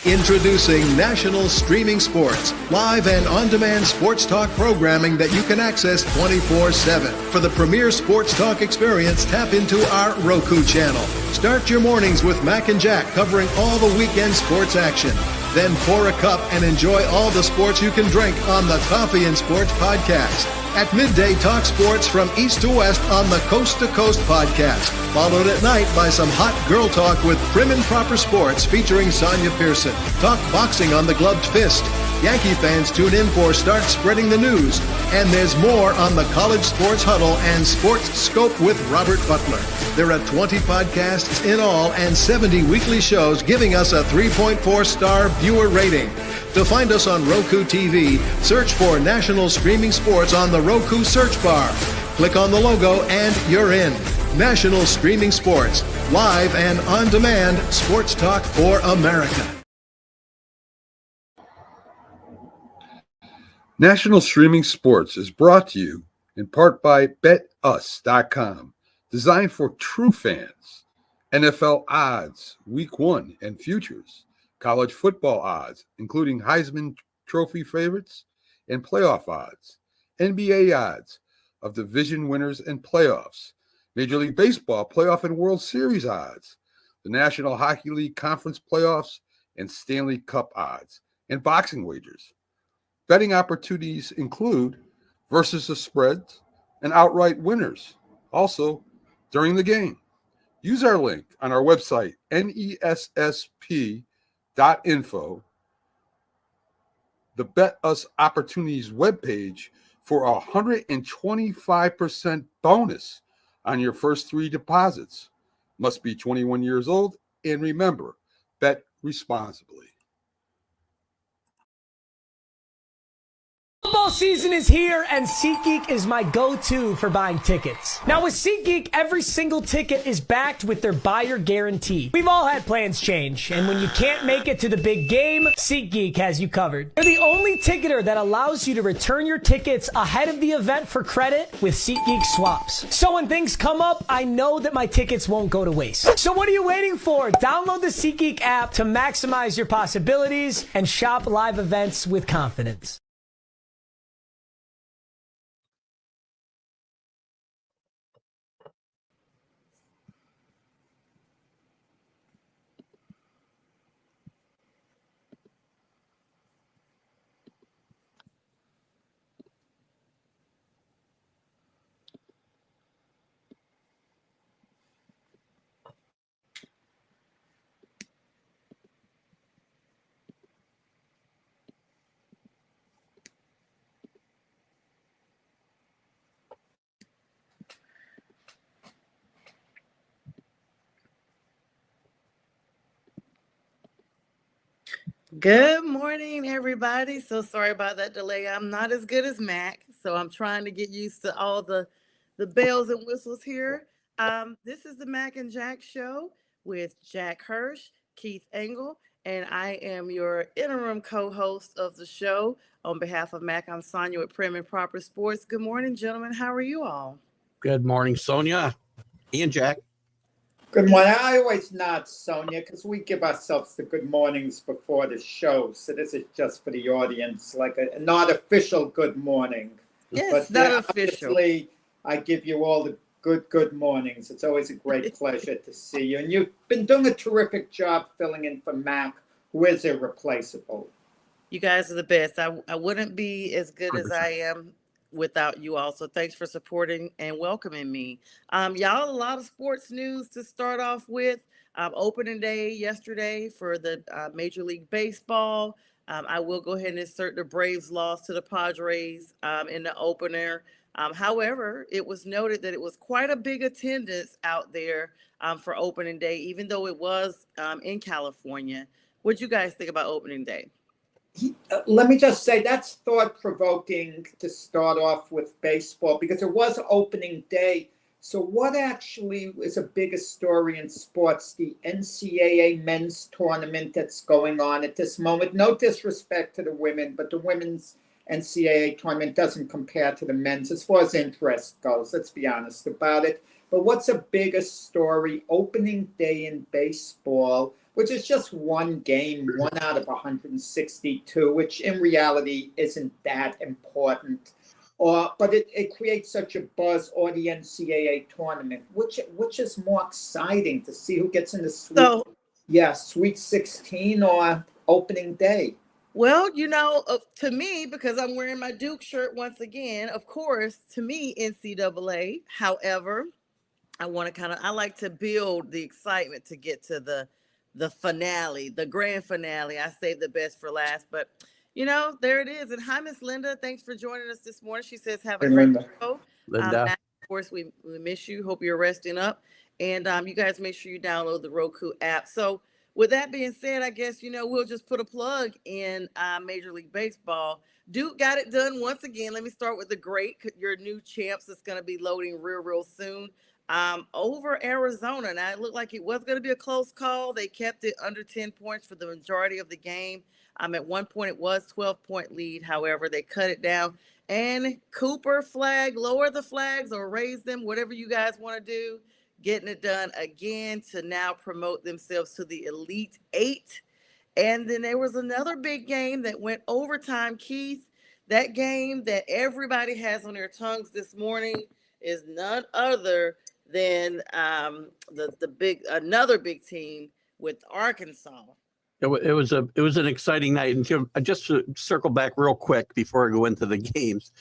Introducing National Streaming Sports, live and on-demand sports talk programming that you can access 24/7. For the premier sports talk experience, tap into our Roku channel. Start your mornings with Mac and Jack covering all the weekend sports action. Then pour a cup and enjoy all the sports you can drink on the Coffee and Sports podcast. At midday, talk sports from east to west on the Coast to Coast podcast. Followed at night by some hot girl talk with Prim and Proper Sports featuring Sonja Pearson. Talk boxing on the Gloved Fist. Yankee fans tune in for Start Spreading the News. And there's more on the College Sports Huddle and Sports Scope with Robert Butler. There are 20 podcasts in all and 70 weekly shows giving us a 3.4-star viewer rating. To find us on Roku TV, search for National Streaming Sports on the Roku search bar. Click on the logo and you're in. National Streaming Sports, live and on-demand sports talk for America. National Streaming Sports is brought to you in part by BetUs.com, designed for true fans. NFL odds, Week 1 and futures. College football odds, including Heisman Trophy favorites and playoff odds. NBA odds of division winners and playoffs. Major League Baseball playoff and World Series odds. The National Hockey League Conference playoffs and Stanley Cup odds. And boxing wagers. Betting opportunities include versus the spreads and outright winners, also during the game. Use our link on our website, nessp.info, the Bet Us Opportunities webpage, for a 125% bonus on your first 3 deposits. Must be 21 years old, and remember, bet responsibly. Football season is here, and SeatGeek is my go-to for buying tickets. Now with SeatGeek, every single ticket is backed with their buyer guarantee. We've all had plans change, and when you can't make it to the big game, SeatGeek has you covered. They're the only ticketer that allows you to return your tickets ahead of the event for credit with SeatGeek swaps. So when things come up, I know that my tickets won't go to waste. So what are you waiting for? Download the SeatGeek app to maximize your possibilities and shop live events with confidence. Good morning, everybody. So sorry about that delay. I'm not as good as Mac, so I'm trying to get used to all the bells and whistles here. This is the Mac and Jack show with Jack Hirsch, Keith Engle, and I am your interim co-host of the show. On behalf of Mac, I'm Sonja with Prim and Proper Sports. Good morning, gentlemen. How are you all? Good morning, Sonja and Jack. Good morning. I always nod, Sonja, because we give ourselves the good mornings before the show. So this is just for the audience, like an artificial good morning. Yes, but not official. Obviously, I give you all the good mornings. It's always a great pleasure to see you. And you've been doing a terrific job filling in for Mac, who is irreplaceable. You guys are the best. I wouldn't be as good as I am without you all. So thanks for supporting and welcoming me. Y'all, a lot of sports news to start off with. Opening day yesterday for the Major League Baseball. I will go ahead and insert the Braves loss to the Padres in the opener. However, it was noted that it was quite a big attendance out there for opening day, even though it was in California. What'd you guys think about opening day? Let me just say that's thought-provoking to start off with baseball because it was opening day. So what actually is a bigger story in sports? The NCAA men's tournament that's going on at this moment. No disrespect to the women, but the women's NCAA tournament doesn't compare to the men's as far as interest goes. Let's be honest about it. But what's a bigger story? Opening day in baseball, which is just one game, 1 out of 162, which in reality isn't that important. But it creates such a buzz, or the NCAA tournament, which is more exciting to see who gets in the Sweet 16 or opening day. Well, to me, because I'm wearing my Duke shirt once again, of course, to me, NCAA. However, I like to build the excitement to get to the finale, the grand finale. I saved the best for last, but there it is. And hi, Miss Linda. Thanks for joining us this morning. She says, have a great show. Linda. Matt, of course, we miss you. Hope you're resting up. And you guys make sure you download the Roku app. So with that being said, I guess, we'll just put a plug in Major League Baseball. Duke got it done once again. Let me start with your new champs that's going to be loading real soon. Over Arizona. Now, it looked like it was going to be a close call. They kept it under 10 points for the majority of the game. At one point, it was 12-point lead. However, they cut it down. And Cooper flag, lower the flags or raise them, whatever you guys want to do. Getting it done again to now promote themselves to the Elite Eight. And then there was another big game that went overtime, Keith. That game that everybody has on their tongues this morning is none other than another big team with Arkansas. It was an exciting night. And just to circle back real quick before I go into the games,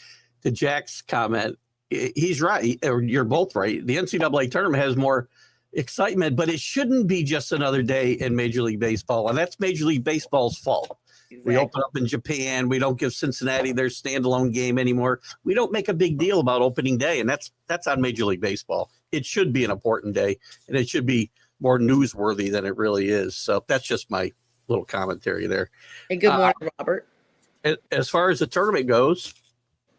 to Jack's comment, he's right. Or you're both right. The NCAA tournament has more excitement, but it shouldn't be just another day in Major League Baseball. And that's Major League Baseball's fault. Exactly. We open up in Japan. We don't give Cincinnati their standalone game anymore. We don't make a big deal about opening day. And that's on Major League Baseball. It should be an important day, and it should be more newsworthy than it really is. So that's just my little commentary there. And good morning, Robert. As far as the tournament goes,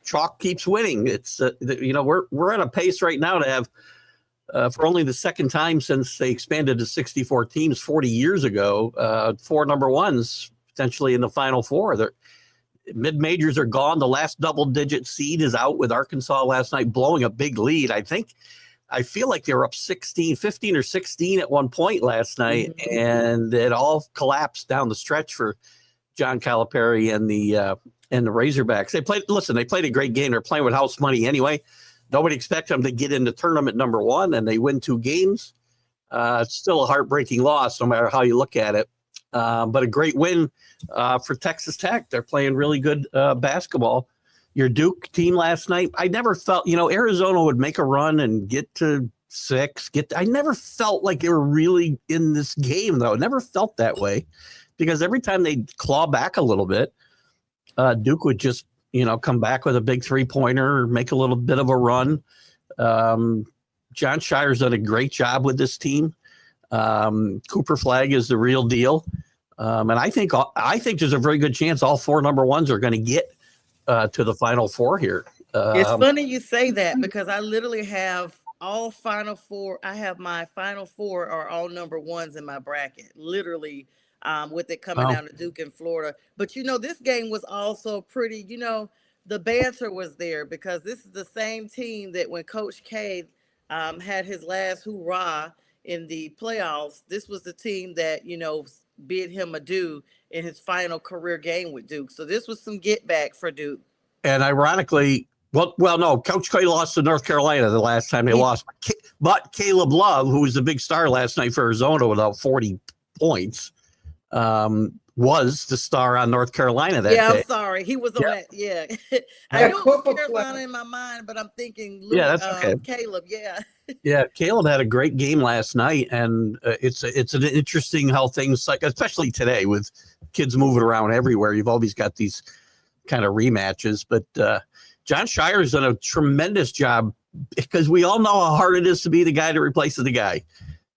chalk keeps winning. It's we're at a pace right now to have for only the second time since they expanded to 64 teams 40 years ago, 4 number ones potentially in the Final Four. The mid-majors are gone. The last double-digit seed is out with Arkansas last night blowing a big lead. I feel like they were up 15 or 16 at one point last night, and it all collapsed down the stretch for John Calipari and the Razorbacks. They played a great game. They're playing with house money anyway. Nobody expects them to get into tournament number 1, and they win 2 games. It's still a heartbreaking loss, no matter how you look at it. But a great win for Texas Tech. They're playing really good basketball. Your Duke team last night, I never felt, Arizona would make a run and get to 6. I never felt like they were really in this game, though. Never felt that way, because every time they'd claw back a little bit, Duke would just, come back with a big 3-pointer or make a little bit of a run. John Shire's done a great job with this team. Cooper Flag is the real deal. And I think there's a very good chance all 4 number ones are going to get to the Final Four here. It's funny you say that, because I literally have all Final Four. I have my Final Four are all number ones in my bracket, literally, with it coming down to Duke and Florida. But, this game was also pretty, the banter was there, because this is the same team that when Coach K had his last hoorah in the playoffs, this was the team that, bid him adieu in his final career game with Duke. So this was some get back for Duke. And ironically, no, Coach K lost to North Carolina the last time they lost. But Caleb Love, who was the big star last night for Arizona with about 40 points, was the star on North Carolina that day. I'm sorry. He was on that. Yeah. I knew it was Carolina in my mind, but I'm thinking that's okay. Caleb. Yeah. Yeah, Caleb had a great game last night, and it's an interesting how things, like, especially today with kids moving around everywhere, you've always got these kind of rematches. But John Shire's done a tremendous job, because we all know how hard it is to be the guy that replaces the guy.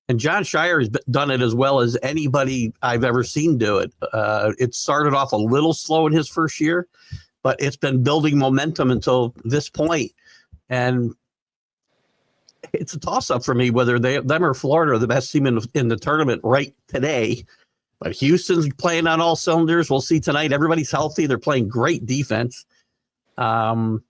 And John Shire has done it as well as anybody I've ever seen do it. It started off a little slow in his first year, but it's been building momentum until this point. And it's a toss-up for me whether them or Florida are the best team in the tournament right today. But Houston's playing on all cylinders. We'll see tonight. Everybody's healthy. They're playing great defense. That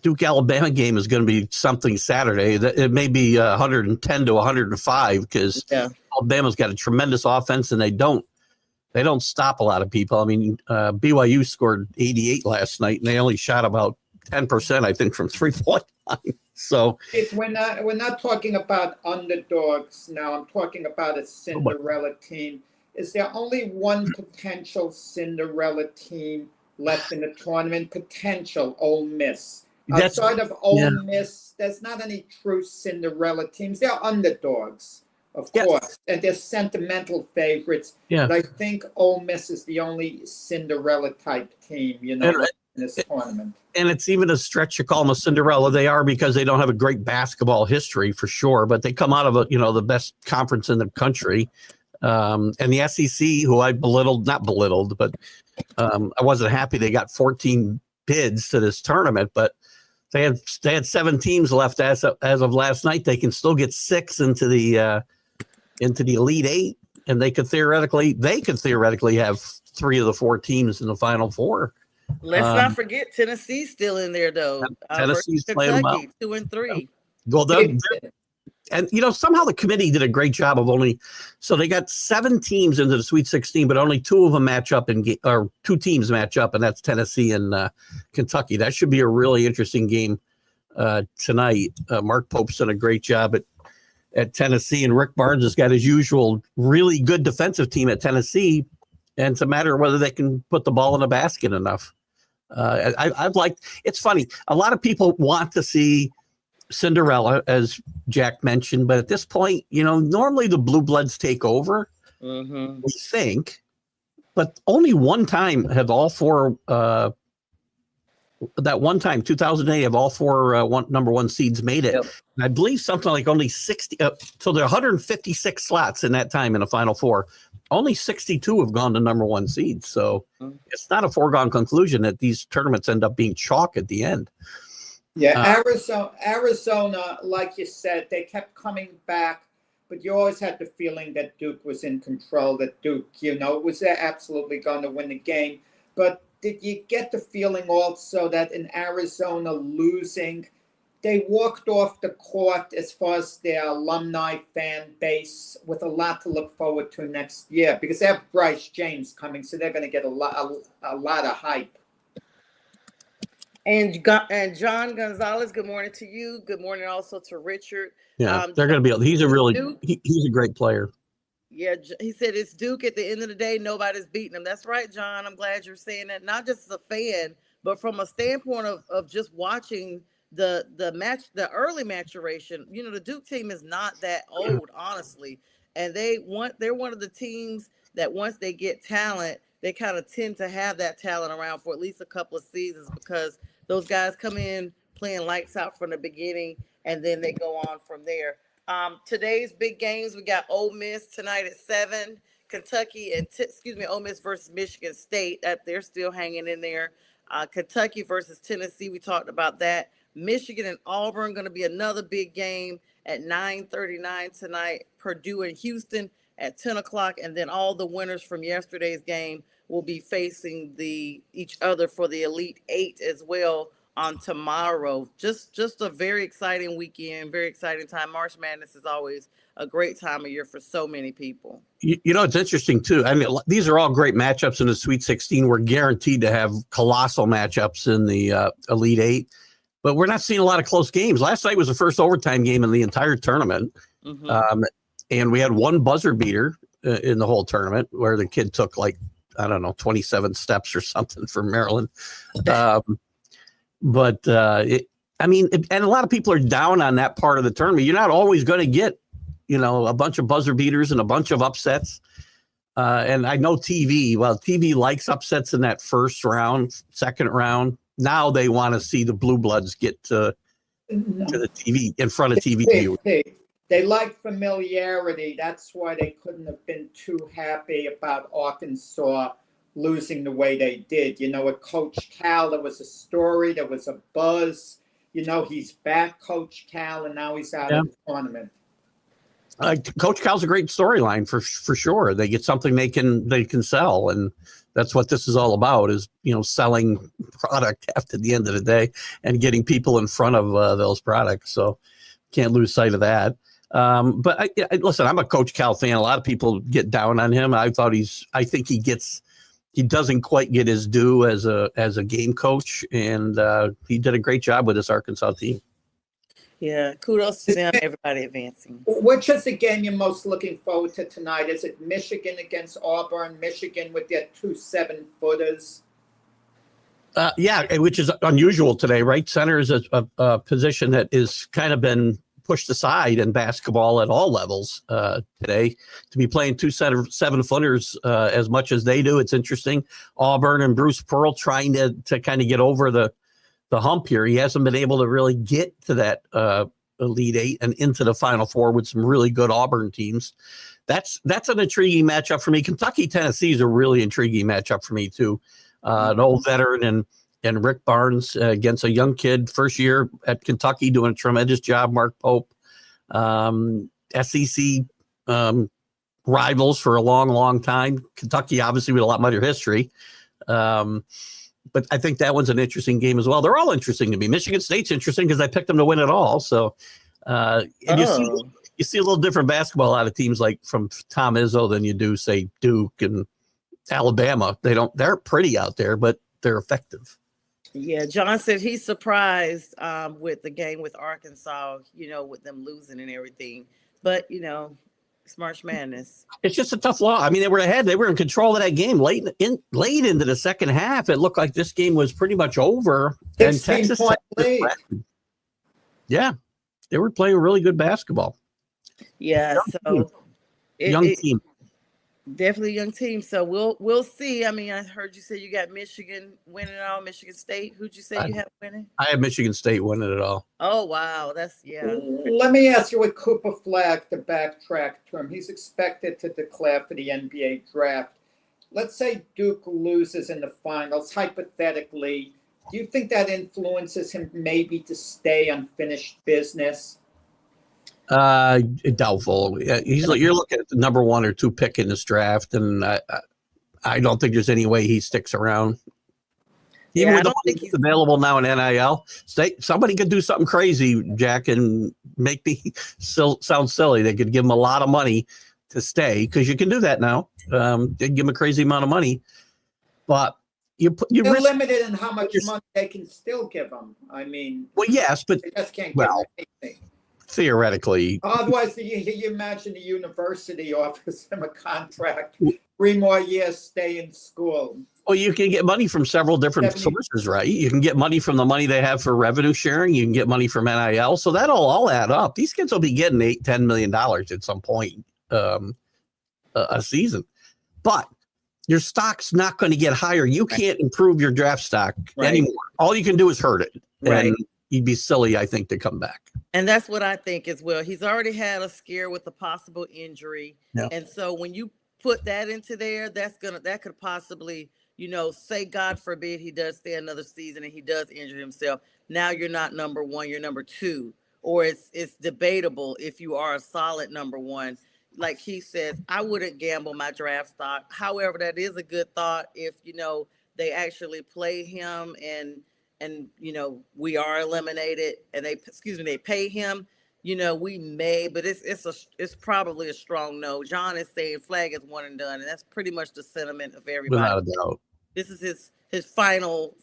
Duke-Alabama game is going to be something Saturday. It may be 110 to 105, because Alabama's got a tremendous offense, and they don't stop a lot of people. I mean, BYU scored 88 last night, and they only shot about 10%, I think, from 3-point line. So We're not talking about underdogs now. I'm talking about a Cinderella team. Is there only one potential Cinderella team left in the tournament? Potential Ole Miss. Outside of Ole Miss, there's not any true Cinderella teams. They're underdogs, of course, and they're sentimental favorites. Yeah. But I think Ole Miss is the only Cinderella type team, in this tournament. And it's even a stretch to call them a Cinderella. They are, because they don't have a great basketball history for sure, but they come out of the best conference in the country. And the SEC, who I not belittled, but I wasn't happy they got 14 bids to this tournament, but they had 7 teams left as of last night. They can still get 6 into the Elite 8, and they could theoretically have 3 of the 4 teams in the Final 4. Let's not forget Tennessee's still in there, though. Tennessee's playing them out. 2 and 3. Well, and somehow the committee did a great job of so they got 7 teams into the Sweet 16, but only 2 of them match up or 2 teams match up, and that's Tennessee and Kentucky. That should be a really interesting game tonight. Mark Pope's done a great job at Tennessee, and Rick Barnes has got his usual really good defensive team at Tennessee, and it's a matter of whether they can put the ball in the basket enough. It's funny. A lot of people want to see Cinderella, as Jack mentioned, but at this point, normally the blue bloods take over. Mm-hmm. We think, but only one time have all 4. That one time, 2008, have all 4 number 1 seeds made it. Yep. And I believe something like only 60. So there are 156 slots in that time in the Final 4. Only 62 have gone to number 1 seeds. So it's not a foregone conclusion that these tournaments end up being chalk at the end. Yeah, Arizona, like you said, they kept coming back, but you always had the feeling that Duke was in control, that Duke, was absolutely going to win the game. But did you get the feeling also that in Arizona losing, they walked off the court as far as their alumni fan base with a lot to look forward to next year, because they have Bryce James coming, so they're going to get a lot of hype. And John Gonzalez, good morning to you. Good morning also to Richard. Yeah, they're going to be. He's a great player. Yeah, he said it's Duke at the end of the day. Nobody's beating him. That's right, John. I'm glad you're saying that. Not just as a fan, but from a standpoint of just watching the early maturation. The Duke team is not that old, honestly, and they're one of the teams that once they get talent, they kind of tend to have that talent around for at least a couple of seasons, because those guys come in playing lights out from the beginning, and then they go on from there. Today's big games, we got Ole Miss tonight at 7, Kentucky and Ole Miss versus Michigan State. That they're still hanging in there. Kentucky versus Tennessee, we talked about that. Michigan and Auburn going to be another big game at 9:39 tonight. Purdue and Houston at 10 o'clock, and then all the winners from yesterday's game will be facing each other for the Elite 8 as well on tomorrow. Just a very exciting weekend, very exciting time. March Madness is always a great time of year for so many people. It's interesting too. I mean, these are all great matchups in the Sweet 16. We're guaranteed to have colossal matchups in the Elite 8, but we're not seeing a lot of close games. Last night was the first overtime game in the entire tournament. Mm-hmm. And we had one buzzer beater in the whole tournament where the kid took 27 steps or something from Maryland. And a lot of people are down on that part of the tournament. You're not always going to get, a bunch of buzzer beaters and a bunch of upsets. And I know TV likes upsets in that first round, second round. Now they want to see the blue bloods get to the TV, in front of TV viewers. They like familiarity. That's why they couldn't have been too happy about Arkansas losing the way they did. With Coach Cal, there was a story, there was a buzz. He's back, Coach Cal, and now he's out of the tournament. Coach Cal's a great storyline for sure. They get something they can sell, and that's what this is all about, is selling product after the end of the day and getting people in front of those products. So can't lose sight of that. But listen, I'm a Coach Cal fan. A lot of people get down on him. I think he doesn't quite get his due as a game coach, and he did a great job with this Arkansas team. Yeah, kudos to them, everybody advancing. Which is the game you're most looking forward to tonight? Is it Michigan against Auburn? Michigan with their 2 7-footers? Yeah, which is unusual today, right? Center is a position that is kind of been pushed aside in basketball at all levels today. To be playing 2 7-footers as much as they do, it's interesting. Auburn and Bruce Pearl trying to kind of get over the hump here. He hasn't been able to really get to that Elite Eight and into the Final Four with some really good Auburn teams. That's an intriguing matchup for me. Kentucky, Tennessee is a really intriguing matchup for me too. An old veteran and Rick Barnes against a young kid, first year at Kentucky, doing a tremendous job. Mark Pope, SEC rivals for a long, long time. Kentucky, obviously, with a lot more history. But I think that one's an interesting game as well. They're all interesting to me. Michigan State's interesting because I picked them to win it all. So, and you see a little different basketball out of teams like from Tom Izzo than you do, say, Duke and Alabama. They're pretty out there, but they're effective. Yeah, John said he's surprised with the game with Arkansas, with them losing and everything. But, it's March Madness. It's just a tough loss. I mean, they were ahead. They were in control of that game late into the second half. It looked like this game was pretty much over. And Texas, yeah, they were playing really good basketball. Yeah, young team. Definitely a young team. So we'll see. I mean, I heard you say you got Michigan winning it all. Michigan State. Who'd you say you have winning? I have Michigan State winning it all. Oh wow, yeah. Let me ask you with Cooper Flagg to backtrack to him. He's expected to declare for the NBA draft. Let's say Duke loses in the finals, hypothetically. Do you think that influences him maybe to stay unfinished business? Doubtful. You're looking at the number 1 or 2 pick in this draft, and I don't think there's any way he sticks around. Even with the money that's available now in NIL, somebody could do something crazy, Jack, and make me sound silly. They could give him a lot of money to stay because you can do that now. They give him a crazy amount of money, but you're limited in how much money they can still give him. I mean, well, yes, but they just can't give him anything. Theoretically. Otherwise, you imagine the university offers him a contract, 3 more years, stay in school. Well, you can get money from several different sources, right? You can get money from the money they have for revenue sharing. You can get money from NIL. So that'll all add up. These kids will be getting $8-10 million at some point a season. But your stock's not going to get higher. You can't improve your draft stock anymore. All you can do is hurt it. Right. And you'd be silly, I think, to come back. And that's what I think as well. He's already had a scare with a possible injury. Yeah. And so when you put that into there, that could possibly, say God forbid he does stay another season and he does injure himself. Now you're not number 1, you're number 2. Or it's debatable if you are a solid number 1. Like he says, I wouldn't gamble my draft stock. However, that is a good thought if, they actually play him and we are eliminated and they pay him, we may, but it's probably a strong no. John is saying Flagg is one and done, and that's pretty much the sentiment of everybody. Without a doubt. This is his final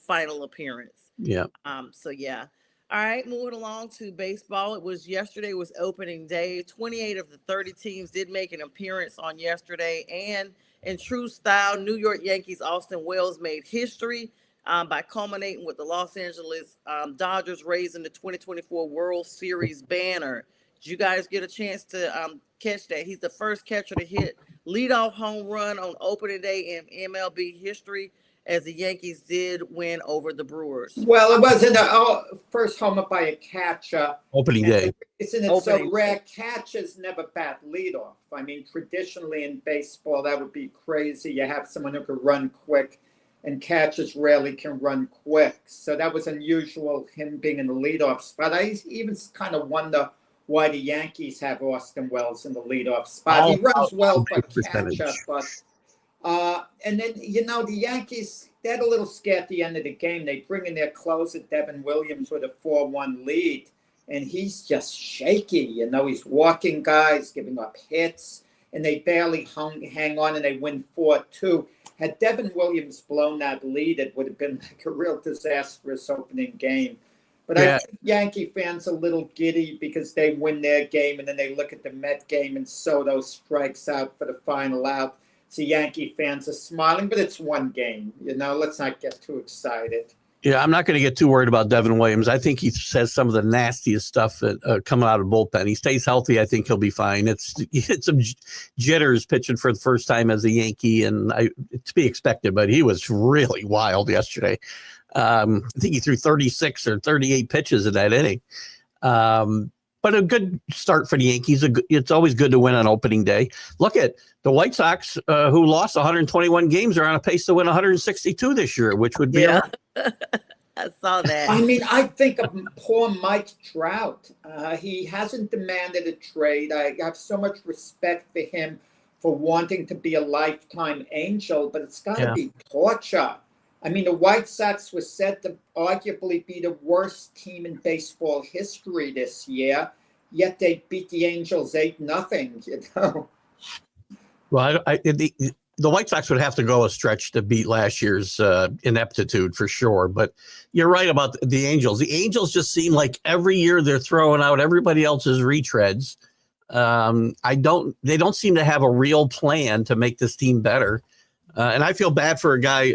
appearance. Yeah. So yeah. All right, moving along to baseball. Yesterday was opening day. 28 of the 30 teams did make an appearance on yesterday, and in true style, New York Yankees Austin Wells made history by culminating with the Los Angeles Dodgers raising the 2024 World Series banner. Did you guys get a chance to catch that? He's the first catcher to hit leadoff home run on opening day in MLB history, as the Yankees did win over the Brewers. Well, it wasn't a first home up by a catcher. Opening day. Isn't it so rare? Catchers never bat leadoff. I mean, traditionally in baseball, that would be crazy. You have someone who could run quick, and catchers rarely can run quick. So that was unusual, him being in the leadoff spot. I even kind of wonder why the Yankees have Austin Wells in the leadoff spot. He runs well for catcher, but and then, the Yankees, they had a little scare at the end of the game. They bring in their closer, Devin Williams, with a 4-1 lead. and he's just shaky. You know, he's walking guys, giving up hits, and they barely hang on, and they win 4-2. Had Devin Williams blown that lead, it would have been like a real disastrous opening game. But I think Yankee fans are a little giddy because they win their game, and then they look at the Met game, and Soto strikes out for the final out. So Yankee fans are smiling, but it's one game. You know, let's not get too excited. Yeah, I'm not going to get too worried about Devin Williams. I think he says some of the nastiest stuff that coming out of bullpen. He stays healthy. I think he'll be fine. It's some jitters pitching for the first time as a Yankee, and to be expected. But he was really wild yesterday. I think he threw 36 or 38 pitches in that inning. But a good start for the Yankees. It's always good to win on opening day. Look at the White Sox, who lost 121 games, are on a pace to win 162 this year, which would be I saw that. I mean, I think of poor Mike Trout. He hasn't demanded a trade. I have so much respect for him for wanting to be a lifetime Angel, but it's got to be torture. I mean, the White Sox was said to arguably be the worst team in baseball history this year, yet they beat the Angels 8-0, you know. Well, the White Sox would have to go a stretch to beat last year's ineptitude for sure. But you're right about the Angels. The Angels just seem like every year they're throwing out everybody else's retreads. They don't seem to have a real plan to make this team better. And I feel bad for a guy,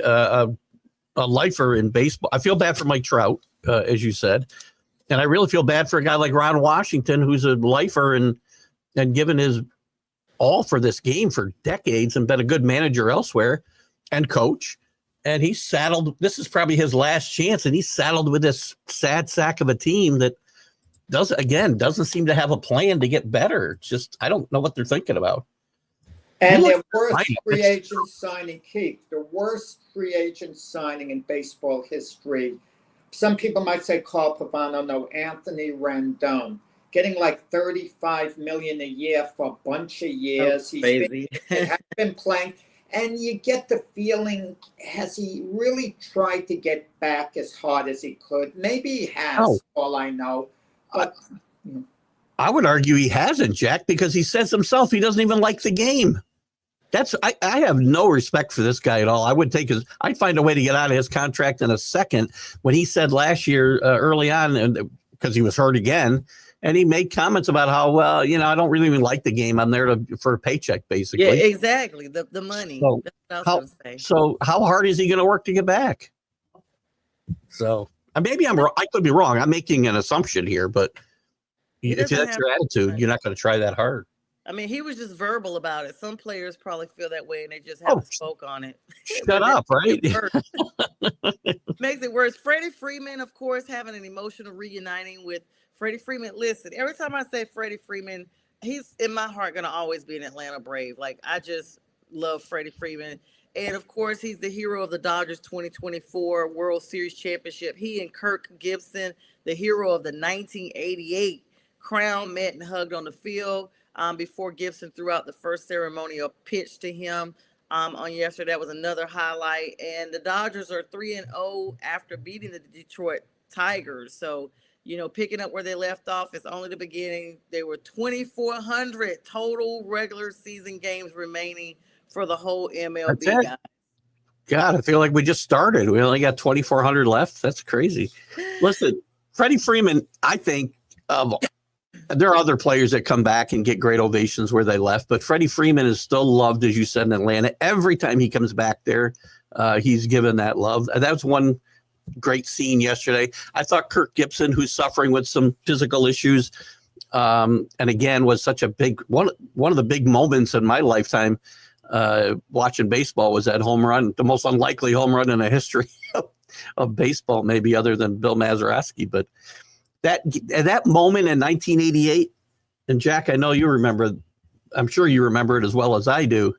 a lifer in baseball. I feel bad for Mike Trout, as you said. And I really feel bad for a guy like Ron Washington, who's a lifer and given his all for this game for decades and been a good manager elsewhere and coach. And he's saddled. This is probably his last chance. And he's saddled with this sad sack of a team that doesn't seem to have a plan to get better. It's just, I don't know what they're thinking about. And their worst free agent signing, Keith, the worst free agent signing in baseball history. Some people might say Carl Pavano, no, Anthony Rendon, getting like $35 million a year for a bunch of years. He's been playing, and you get the feeling, has he really tried to get back as hard as he could? Maybe he has, all I know. But I would argue he hasn't, Jack, because he says himself he doesn't even like the game. I have no respect for this guy at all. I'd find a way to get out of his contract in a second. When he said last year early on, and because he was hurt again, and he made comments about how, well, I don't really even like the game. I'm there for a paycheck, basically. Yeah, exactly. The money. So how hard is he going to work to get back? So maybe I'm wrong. I could be wrong. I'm making an assumption here, but if that's your attitude, you're not going to try that hard. I mean, he was just verbal about it. Some players probably feel that way, and they just haven't spoke on it. Shut up, right? Makes it worse. Freddie Freeman, of course, having an emotional reuniting with Freddie Freeman. Listen, every time I say Freddie Freeman, he's in my heart going to always be an Atlanta Brave. Like, I just love Freddie Freeman. And, of course, he's the hero of the Dodgers 2024 World Series Championship. He and Kirk Gibson, the hero of the 1988 crown, met and hugged on the field. Before Gibson threw out the first ceremonial pitch to him on yesterday. That was another highlight. And the Dodgers are 3-0 after beating the Detroit Tigers. So, picking up where they left off is only the beginning. There were 2,400 total regular season games remaining for the whole MLB. Guys. God, I feel like we just started. We only got 2,400 left. That's crazy. Listen, Freddie Freeman, I think, there are other players that come back and get great ovations where they left, but Freddie Freeman is still loved, as you said, in Atlanta. Every time he comes back there, he's given that love. That was one great scene yesterday. I thought Kirk Gibson, who's suffering with some physical issues, and again was such a big one of the big moments in my lifetime watching baseball was that home run, the most unlikely home run in the history of baseball, maybe other than Bill Mazeroski, but that moment in 1988, and Jack, I know you remember, I'm sure you remember it as well as I do.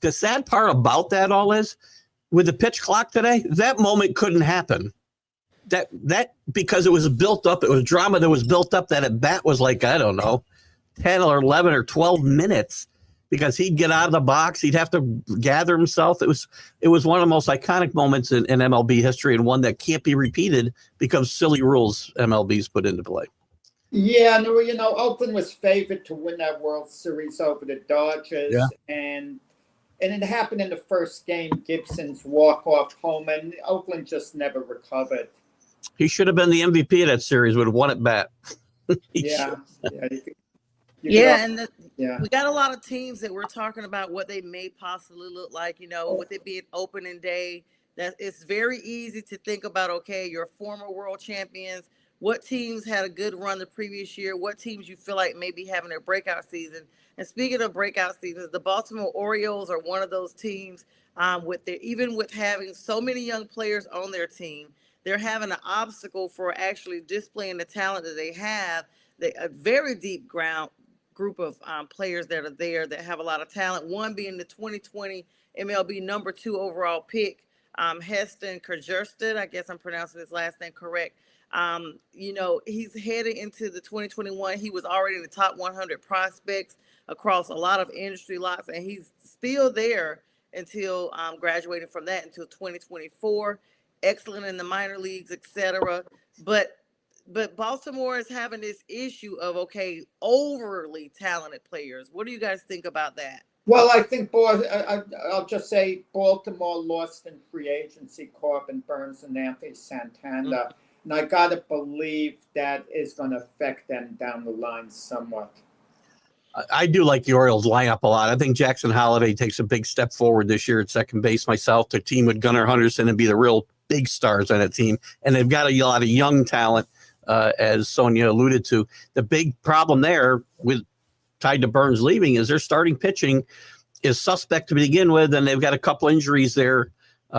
The sad part about that all is, with the pitch clock today, that moment couldn't happen. That because it was built up, it was drama that was built up. That at bat was like, I don't know, 10 or 11 or 12 minutes, because he'd get out of the box, he'd have to gather himself. It was one of the most iconic moments in MLB history, and one that can't be repeated because silly rules MLB's put into play. Yeah, no, Oakland was favored to win that World Series over the Dodgers, Yeah. and it happened in the first game, Gibson's walk-off home, and Oakland just never recovered. He should have been the MVP of that series, would have won it back. Yeah, Yeah, and yeah. we got a lot of teams that we're talking about what they may possibly look like, with it being opening day, that it's very easy to think about, okay, your former world champions, what teams had a good run the previous year, what teams you feel like maybe having their breakout season. And speaking of breakout seasons, the Baltimore Orioles are one of those teams even with having so many young players on their team, they're having an obstacle for actually displaying the talent that they have. A very deep group of players that are there that have a lot of talent. One being the 2020 MLB number 2 overall pick, Heston Kjerstad. I guess I'm pronouncing his last name correct. He's heading into the 2021. He was already in the top 100 prospects across a lot of industry lots, and he's still there until graduating from that until 2024. Excellent in the minor leagues, etc. But Baltimore is having this issue of, okay, overly talented players. What do you guys think about that? Well, I think I'll just say Baltimore lost in free agency Corbin Burns and Anthony Santana. Mm-hmm. And I got to believe that is going to affect them down the line somewhat. I do like the Orioles lineup a lot. I think Jackson Holliday takes a big step forward this year at second base. Myself, their team with Gunnar Henderson and be the real big stars on that team. And they've got a lot of young talent, as Sonja alluded to. The big problem there tied to Burns leaving is their starting pitching is suspect to begin with, and they've got a couple injuries there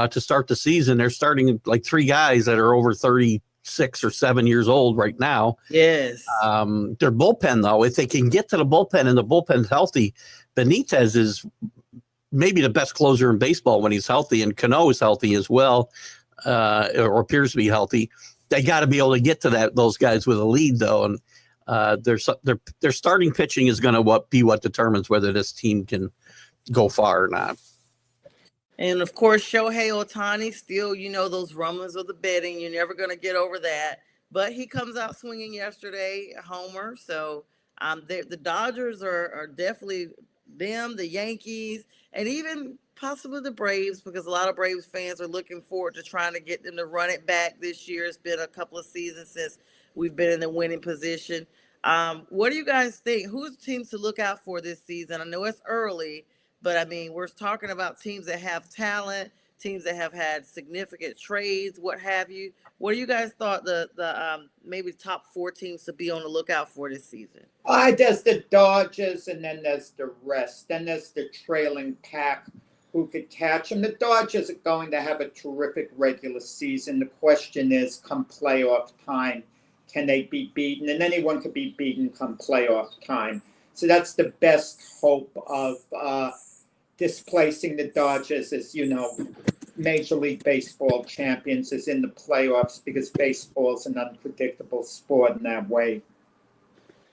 to start the season. They're starting like 3 guys that are over 36 or 7 years old right now. Yes. Their bullpen, though, if they can get to the bullpen and the bullpen's healthy, Benitez is maybe the best closer in baseball when he's healthy, and Cano is healthy as well, or appears to be healthy. They got to be able to get to those guys with a lead, though, and their starting pitching is going to be what determines whether this team can go far or not. And of course, Shohei Ohtani still, those rumblings of the betting. You're never going to get over that. But he comes out swinging yesterday, a homer. So the Dodgers are definitely them, the Yankees, and even possibly the Braves, because a lot of Braves fans are looking forward to trying to get them to run it back this year. It's been a couple of seasons since we've been in the winning position. What do you guys think? Who's teams to look out for this season? I know it's early, but I mean, we're talking about teams that have talent, teams that have had significant trades, what have you. What do you guys thought the maybe top 4 teams to be on the lookout for this season? There's the Dodgers, and then there's the rest. Then there's the trailing pack who could catch them. The Dodgers are going to have a terrific regular season. The question is, come playoff time, can they be beaten? And anyone could be beaten come playoff time. So that's the best hope of displacing the Dodgers as, Major League Baseball champions is in the playoffs, because baseball is an unpredictable sport in that way.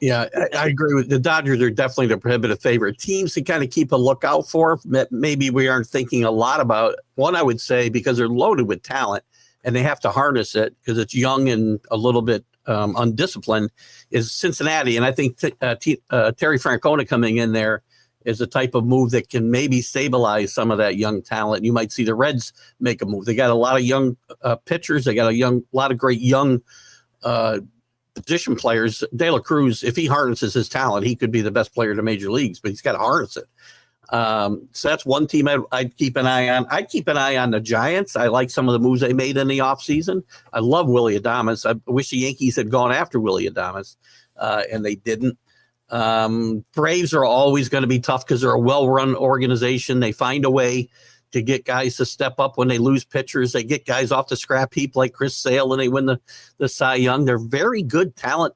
Yeah, I agree with the Dodgers are definitely the prohibitive favorite. Teams to kind of keep a lookout for, maybe we aren't thinking a lot about. One, I would say, because they're loaded with talent and they have to harness it because it's young and a little bit undisciplined, is Cincinnati. And I think Terry Francona coming in there is the type of move that can maybe stabilize some of that young talent. You might see the Reds make a move. They got a lot of young pitchers. They got a lot of great young position players. De La Cruz, if he harnesses his talent, he could be the best player in the major leagues, but he's got to harness it. So that's one team I'd keep an eye on. I'd keep an eye on the Giants. I like some of the moves they made in the offseason. I love Willy Adames. I wish the Yankees had gone after Willy Adames, and they didn't. Braves are always going to be tough because they're a well-run organization. They find a way to get guys to step up when they lose pitchers. They get guys off the scrap heap like Chris Sale, and they win the Cy Young. They're very good talent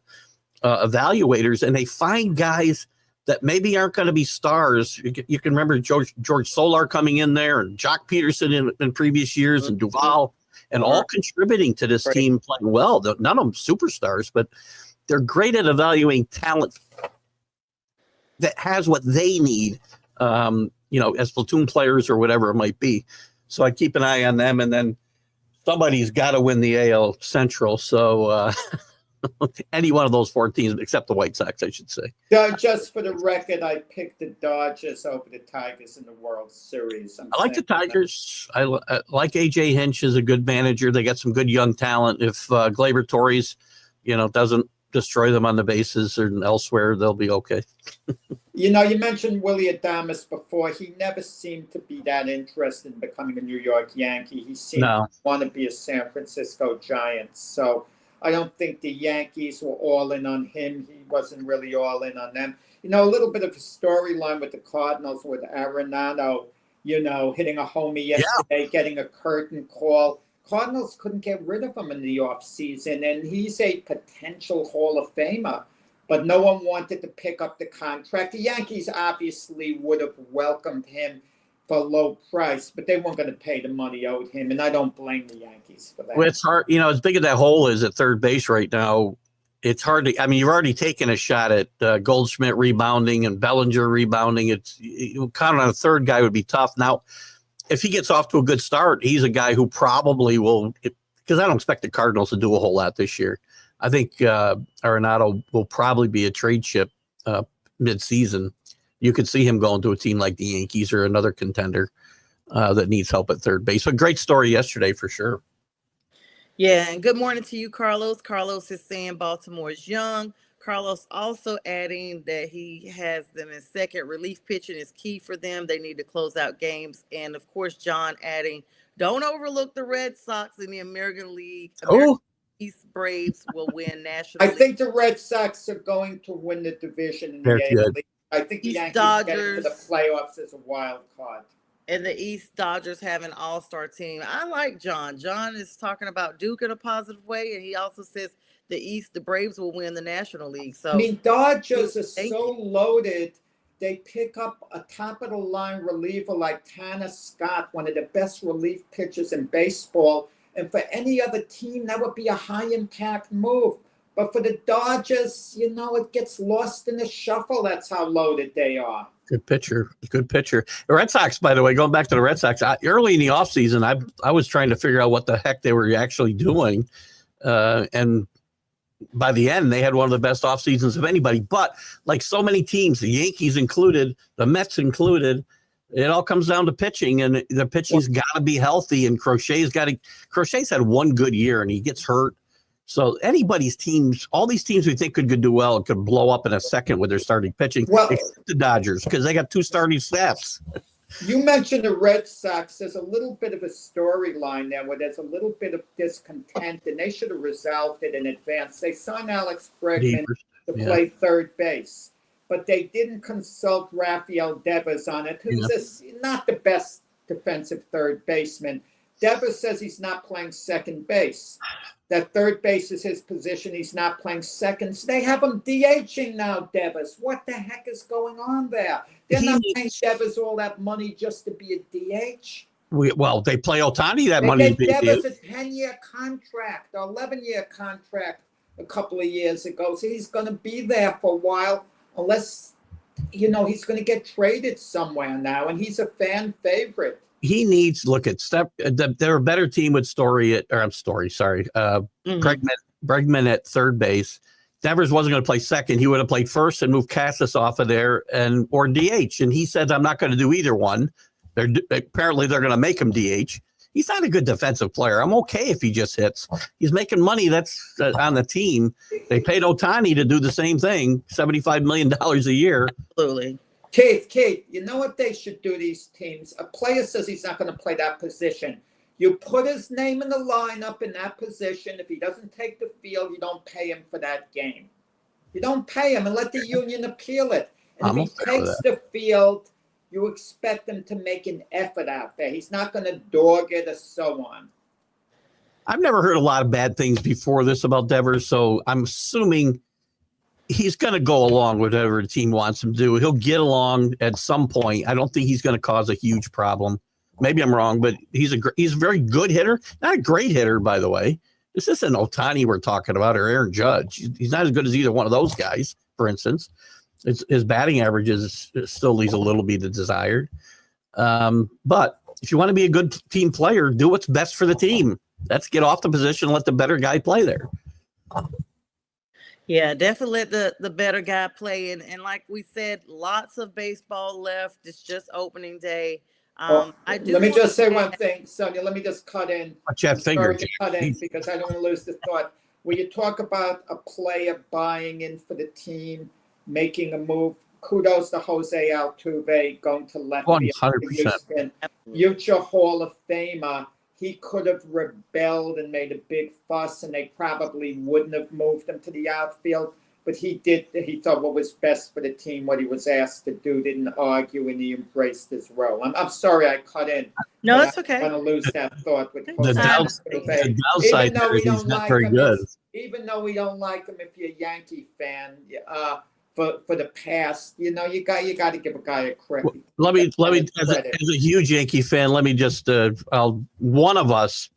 evaluators, and they find guys that maybe aren't going to be stars. You can remember George Solar coming in there, and Jock Peterson in previous years, and Duvall, and all contributing to this team playing well. None of them superstars, but they're great at evaluating talent that has what they need, as platoon players or whatever it might be. So I keep an eye on them, and then somebody's got to win the AL Central. So Any one of those 4 teams, except the White Sox, I should say. Just for the record, I picked the Dodgers over the Tigers in the World Series. I like the Tigers. I like AJ Hinch is a good manager. They got some good young talent. If Gleyber Torres, doesn't destroy them on the bases or elsewhere, they'll be okay. You mentioned Willie Adames before. He never seemed to be that interested in becoming a New York Yankee. He seemed to want to be a San Francisco Giant. So I don't think the Yankees were all in on him. He wasn't really all in on them. A little bit of a storyline with the Cardinals with Arenado, hitting a homie yesterday, getting a curtain call. Cardinals couldn't get rid of him in the offseason, and he's a potential Hall of Famer. But no one wanted to pick up the contract. The Yankees obviously would have welcomed him for a low price, but they weren't going to pay the money owed him, and I don't blame the Yankees for that. Well, it's hard. As big as that hole is at third base right now, it's hard to – you've already taken a shot at Goldschmidt rebounding and Bellinger rebounding. Counting on a third guy would be tough. Now, if he gets off to a good start, he's a guy who probably will – because I don't expect the Cardinals to do a whole lot this year. I think Arenado will probably be a trade chip mid-season. You could see him going to a team like the Yankees or another contender that needs help at third base. But great story yesterday for sure. Yeah, and good morning to you, Carlos. Carlos is saying Baltimore is young. Carlos also adding that he has them in second. Relief pitching is key for them. They need to close out games. And, of course, John adding, don't overlook the Red Sox in the American League. East Braves will win national. I think the Red Sox are going to win the division in the AL League. I think the Yankees get into the playoffs as a wild card. And the East Dodgers have an all-star team. I like John. John is talking about Duke in a positive way, and he also says the Braves will win the National League. So Dodgers are so loaded. They pick up a top-of-the-line reliever like Tanner Scott, one of the best relief pitchers in baseball. And for any other team, that would be a high-impact move. But for the Dodgers, it gets lost in the shuffle. That's how loaded they are. Good pitcher. The Red Sox, by the way, going back to the Red Sox, early in the offseason, I was trying to figure out what the heck they were actually doing. And by the end, they had one of the best off seasons of anybody. But like so many teams, the Yankees included, the Mets included, it all comes down to pitching, and the pitching's got to be healthy. And Crochet's had one good year, and he gets hurt. So anybody's teams, all these teams we think could do well, could blow up in a second with their starting pitching. Except the Dodgers, because they got 2 starting staffs. You mentioned the Red Sox. There's a little bit of a storyline there where there's a little bit of discontent, and they should have resolved it in advance. They signed Alex Bregman to play third base, but they didn't consult Rafael Devers on it, who's not the best defensive third baseman. Devers says he's not playing second base. That third base is his position. He's not playing second. So they have him DHing now, Devers. What the heck is going on there? They're not paying Devers all that money just to be a DH. They play Ohtani that they money. They gave Devers a 10-year contract, or 11-year contract a couple of years ago. So he's going to be there for a while unless, he's going to get traded somewhere now. And he's a fan favorite. He needs look at step. They're a better team with Bregman at third base. Devers wasn't going to play second. He would have played first and moved Cassis off of there or DH. And he said, "I'm not going to do either one." Apparently they're going to make him DH. He's not a good defensive player. I'm okay if he just hits. He's making money. That's on the team. They paid Ohtani to do the same thing, $75 million a year. Absolutely. Keith, you know what they should do, these teams? A player says he's not going to play that position. You put his name in the lineup in that position. If he doesn't take the field, you don't pay him for that game. You don't pay him and let the union appeal it. And if he takes the field, you expect him to make an effort out there. He's not going to dog it or so on. I've never heard a lot of bad things before this about Devers, so I'm assuming he's going to go along with whatever the team wants him to do. He'll get along at some point. I don't think he's going to cause a huge problem. Maybe I'm wrong, but he's a very good hitter. Not a great hitter, by the way. This isn't Ohtani we're talking about or Aaron Judge. He's not as good as either one of those guys, for instance. His batting average still leaves a little bit of desired. But if you want to be a good team player, do what's best for the team. Let's get off the position and let the better guy play there. Yeah, definitely let the better guy play. And like we said, lots of baseball left. It's just opening day. Well, I do let me want just say to one add, thing, Sonia. Let me just cut in. Watch that I'm finger, sorry to Jack. cut in He's- because I don't want to lose the thought. When you talk about a player buying in for the team, making a move, kudos to Jose Altuve going to left field for 100%. Houston. Future Hall of Famer. He could have rebelled and made a big fuss, and they probably wouldn't have moved him to the outfield. But he did. He thought what was best for the team, what he was asked to do. Didn't argue, and he embraced his role. I'm sorry I cut in. no, But it's I okay. want to lose that thought with The, Jose the Altuve. downside Even though there we is he's don't not like very him, good. even though we don't like him, if you're a Yankee fan, for the past, you got to give a guy a credit. Let me as Credit. a huge Yankee fan, let me just one of us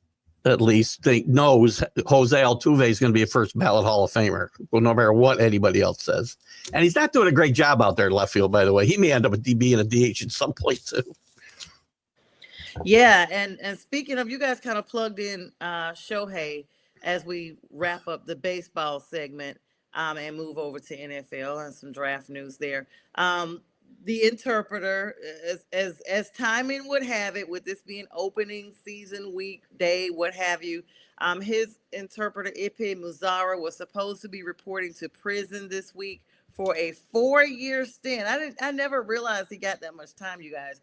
at least knows Jose Altuve is going to be a first ballot Hall of Famer, well, no matter what anybody else says. And he's not doing a great job out there in left field, by the way. He may end up being a DH at some point too. Yeah, and speaking of, you guys kind of plugged in Shohei as we wrap up the baseball segment and move over to NFL and some draft news there. The interpreter, as timing would have it, with this being opening season week day, what have you, his interpreter Ipe Muzara was supposed to be reporting to prison this week for a 4-year stint. I never realized he got that much time, you guys.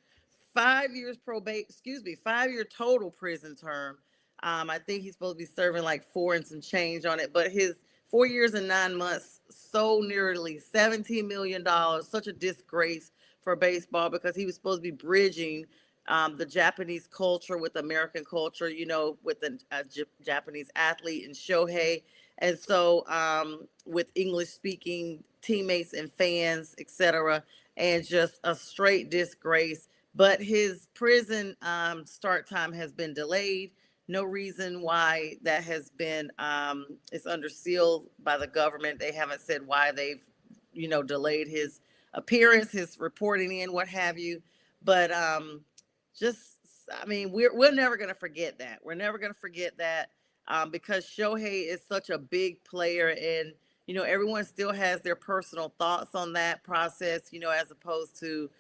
5 years 5-year total prison term. I think he's supposed to be serving like 4 and some change on it, but his 4 years and 9 months, so nearly $17 million, such a disgrace for baseball because he was supposed to be bridging the Japanese culture with American culture, with the Japanese athlete and Shohei. And so with English speaking teammates and fans, etc., and just a straight disgrace. But his prison start time has been delayed. No reason why that has been. It's under seal by the government. They haven't said why they've, delayed his appearance, his reporting in, what have you. But we're never going to forget that. We're never going to forget that because Shohei is such a big player, and everyone still has their personal thoughts on that process. As opposed to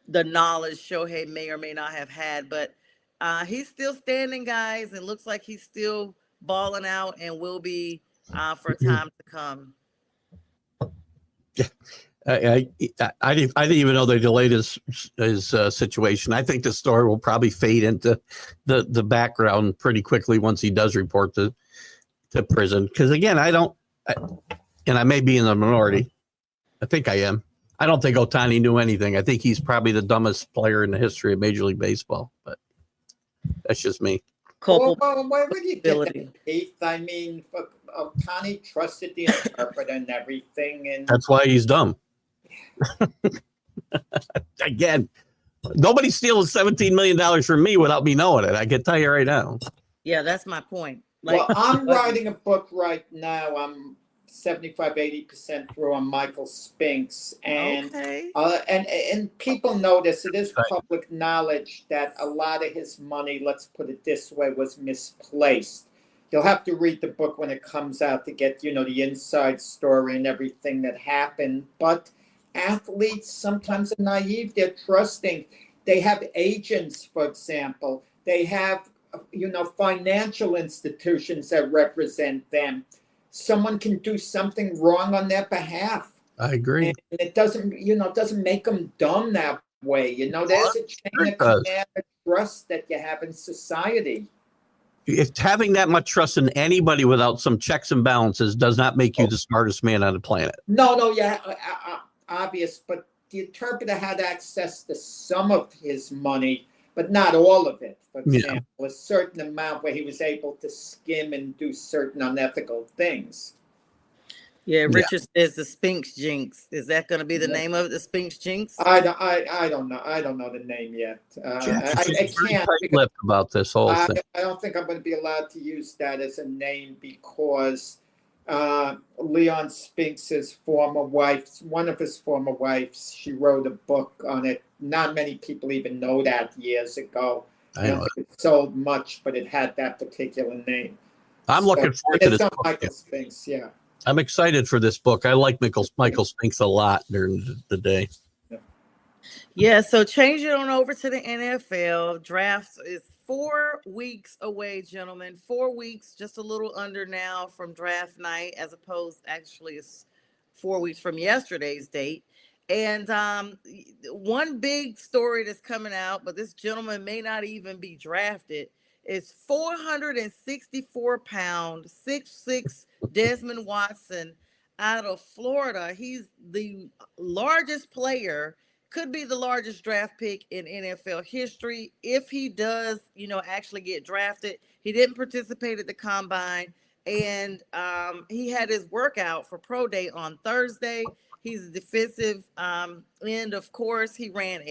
the knowledge Shohei may or may not have had, but he's still standing, guys, and looks like he's still balling out and will be for time to come. Yeah, I didn't even know they delayed his situation. I think the story will probably fade into the background pretty quickly once he does report to prison. Because again, and I may be in the minority. I think I am. I don't think Ohtani knew anything. I think he's probably the dumbest player in the history of Major League Baseball, but that's just me. Well, why would you get that, Keith? I mean, Ohtani trusted the interpreter and everything, and that's why he's dumb. Again, nobody steals $17 million from me without me knowing it. I can tell you right now. Yeah, that's my point. Well, I'm writing a book right now. I'm 75-80% through on Michael Spinks, and okay. And people know this. It is public knowledge that a lot of his money, let's put it this way, was misplaced. You'll have to read the book when it comes out to get the inside story and everything that happened. But athletes sometimes are naive. They're trusting. They have agents, for example. They have financial institutions that represent them. Someone can do something wrong on their behalf. I agree. And it doesn't make them dumb that way. There's a chain of command of trust that you have in society. If having that much trust in anybody without some checks and balances does not make you the smartest man on the planet. No, yeah, obvious. But the interpreter had access to some of his money, but not all of it. For example, a certain amount where he was able to skim and do certain unethical things. Yeah, Richard says the Spinks jinx. Is that going to be the name of it, the Spinks jinx? I don't know. I don't know the name yet. I can't lip about this whole thing. I don't think I'm going to be allowed to use that as a name because Leon Spinks's former wife, one of his former wives, she wrote a book on it. Not many people even know that years ago. I don't think it sold much, but it had that particular name. I'm looking forward to this book. Michael Spinks, yeah. I'm excited for this book. I like Michael Spinks a lot during the day. Yeah, so change it on over to the NFL. Draft is 4 weeks away, gentlemen. 4 weeks, just a little under now from draft night, as opposed actually it's 4 weeks from yesterday's date. And one big story that's coming out, but this gentleman may not even be drafted, is 464-pound, 6'6" Desmond Watson out of Florida. He's the largest player, could be the largest draft pick in NFL history if he does, actually get drafted. He didn't participate at the combine, and he had his workout for pro day on Thursday. He's a defensive end, of course. He ran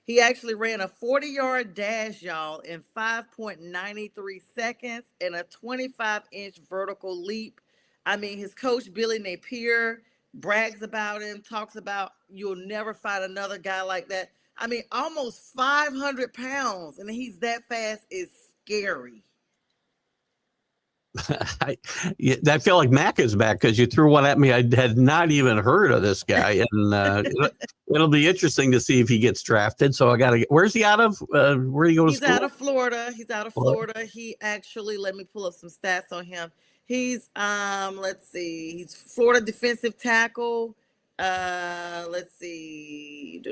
he actually ran a 40-yard dash, y'all, in 5.93 seconds and a 25-inch vertical leap. I mean, his coach, Billy Napier, brags about him, talks about you'll never find another guy like that. I mean, almost 500 pounds, and he's that fast is scary. I feel like Mac is back because you threw one at me. I had not even heard of this guy, and it'll be interesting to see if he gets drafted. So I got to. Where's he out of? Where do you go to school? He's out of Florida. He actually, let me pull up some stats on him. He's he's Florida defensive tackle. Let's see,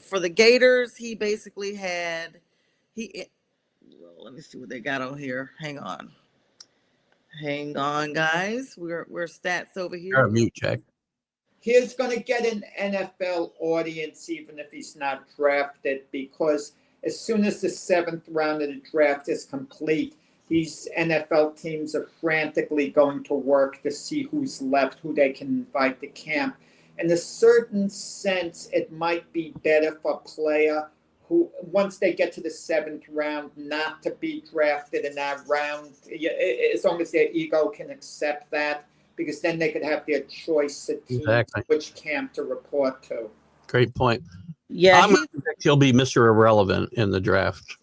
for the Gators, he basically had let me see what they got on here. Hang on, guys. We're stats over here. Mute check. He's going to get an NFL audience even if he's not drafted, because as soon as the 7th round of the draft is complete, these NFL teams are frantically going to work to see who's left, who they can invite to camp. In a certain sense, it might be better for a player who, once they get to the 7th round, not to be drafted in that round, as long as their ego can accept that, because then they could have their choice of team, which camp to report to. Great point. Yeah, he'll be Mr. Irrelevant in the draft.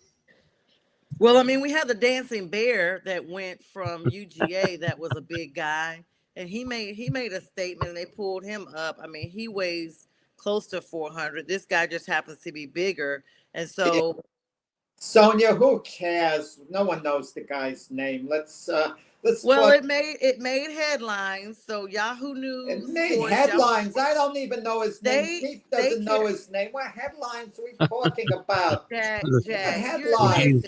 Well, I mean, we had the dancing bear that went from UGA that was a big guy, and he made a statement, and they pulled him up. I mean, he weighs close to 400. This guy just happens to be bigger, and so. Sonja, who cares? No one knows the guy's name. Let's. Well, it made headlines. So Yahoo News. It made headlines. I don't even know his name. Keith doesn't know his name. What headlines are we talking about? Jack, headlines.